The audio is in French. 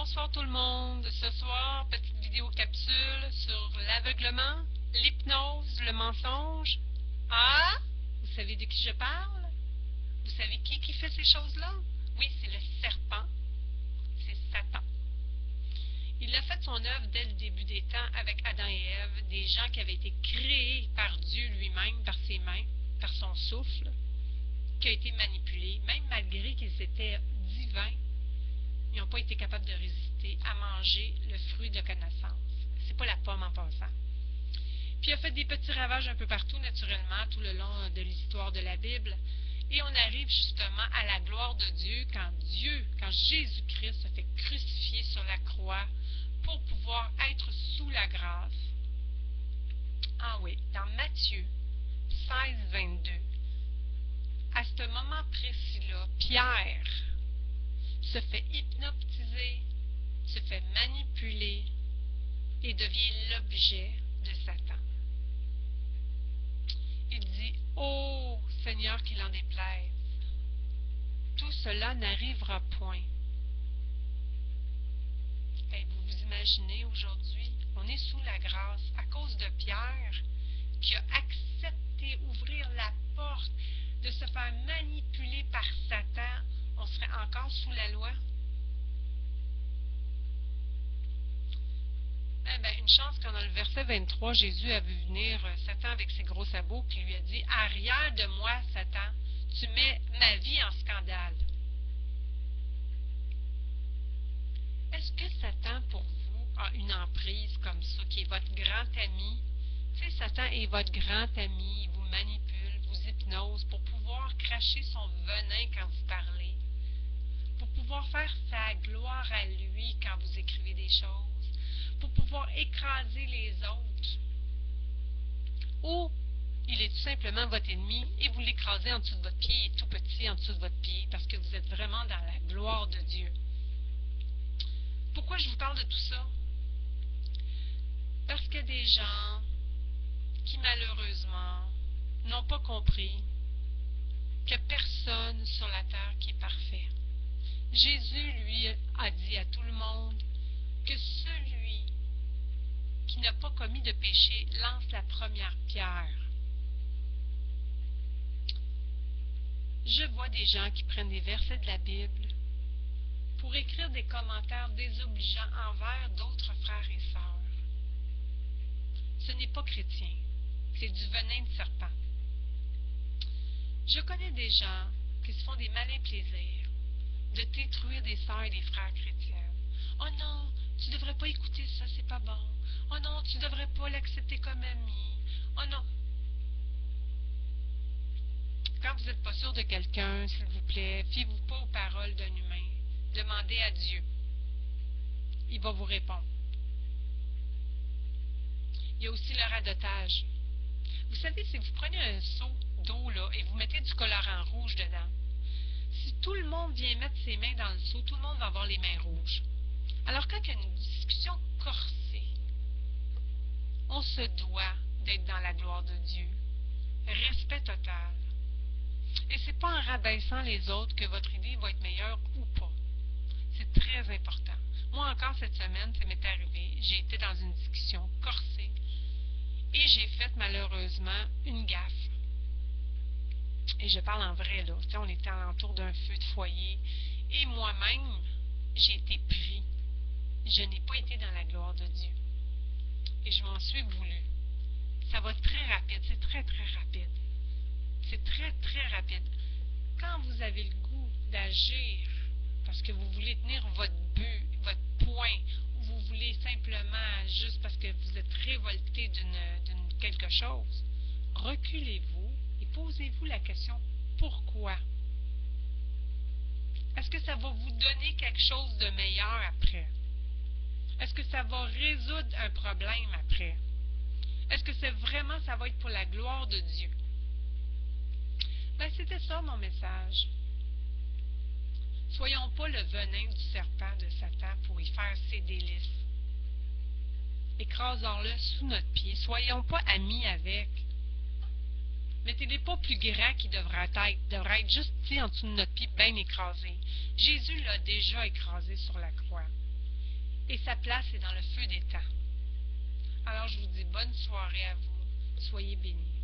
Bonsoir tout le monde. Ce soir, petite vidéo capsule sur l'aveuglement, l'hypnose, le mensonge. Ah! Vous savez de qui je parle? Vous savez qui fait ces choses-là? Oui, c'est le serpent. C'est Satan. Il a fait son œuvre dès le début des temps avec Adam et Ève, des gens qui avaient été créés par Dieu lui-même, par ses mains, par son souffle, qui a été manipulé, même malgré qu'ils étaient divins. Ils n'ont pas été capables de résister à manger le fruit de connaissance. C'est pas la pomme en passant. Puis il a fait des petits ravages un peu partout, naturellement, tout le long de l'histoire de la Bible. Et on arrive justement à la gloire de Dieu, quand Jésus-Christ se fait crucifier sur la croix pour pouvoir être sous la grâce. Ah oui, dans Matthieu 16, 22, à ce moment précis-là, Pierre se fait hypnotiser, se fait manipuler et devient l'objet de Satan. Il dit « Ô Seigneur, qu'il en déplaise, tout cela n'arrivera point. » Et vous vous imaginez aujourd'hui, on est sous la grâce à cause de Pierre qui a accepté ouvrir la porte de se faire manipuler par Satan. On serait encore sous la loi? Une chance qu'en le verset 23, Jésus a vu venir Satan avec ses gros sabots qui lui a dit « Arrière de moi, Satan, tu mets ma vie en scandale. » Est-ce que Satan, pour vous, a une emprise comme ça, qui est votre grand ami? Tu sais, Satan est votre grand ami, il vous manipule, vous hypnose pour pouvoir cracher son venin quand vous parlez, pour pouvoir faire sa gloire à lui quand vous écrivez des choses, pour pouvoir écraser les autres. Ou il est tout simplement votre ennemi et vous l'écrasez en dessous de votre pied, il est tout petit en dessous de votre pied, parce que vous êtes vraiment dans la gloire de Dieu. Pourquoi je vous parle de tout ça? Parce qu'il y a des gens qui malheureusement n'ont pas compris qu'il n'y a personne sur la terre qui est parfait. Jésus, lui, a dit à tout le monde que celui qui n'a pas commis de péché lance la première pierre. Je vois des gens qui prennent des versets de la Bible pour écrire des commentaires désobligeants envers d'autres frères et sœurs. Ce n'est pas chrétien, c'est du venin de serpent. Je connais des gens qui se font des malins plaisirs de détruire des sœurs et des frères chrétiens. « Oh non, tu ne devrais pas écouter ça, c'est pas bon. Oh non, tu ne devrais pas l'accepter comme ami. Oh non. » Quand vous n'êtes pas sûr de quelqu'un, s'il vous plaît, fiez-vous pas aux paroles d'un humain. Demandez à Dieu. Il va vous répondre. Il y a aussi le radotage. Vous savez, si vous prenez un seau d'eau là et vous mettez du colorant rouge dedans, si tout le monde vient mettre ses mains dans le seau, tout le monde va avoir les mains rouges. Alors quand il y a une discussion corsée, on se doit d'être dans la gloire de Dieu. Respect total. Et c'est pas en rabaissant les autres que votre idée va être meilleure ou pas. C'est très important. Moi encore cette semaine, ça m'est arrivé, j'ai été dans une discussion corsée et j'ai fait malheureusement une gaffe. Et je parle en vrai là, on était alentour d'un feu de foyer et moi-même, j'ai été pris. Je n'ai pas été dans la gloire de Dieu. Et je m'en suis voulu. Ça va très rapide, c'est très très rapide. C'est très très rapide. Quand vous avez le goût d'agir parce que vous voulez tenir votre but, votre point, ou vous voulez simplement, juste parce que vous êtes révolté d'une quelque chose, reculez-vous et posez-vous la question « Pourquoi? » Est-ce que ça va vous donner quelque chose de meilleur après? Est-ce que ça va résoudre un problème après? Est-ce que ça va être pour la gloire de Dieu? C'était ça mon message. Soyons pas le venin du serpent de Satan pour y faire ses délices. Écrasons-le sous notre pied. Soyons pas amis avec. Mettez-les pas plus grands qu'il devrait être juste en dessous de notre pied, bien écrasé. Jésus l'a déjà écrasé sur la croix. et sa place est dans le feu des temps. Alors je vous dis bonne soirée à vous. Soyez bénis.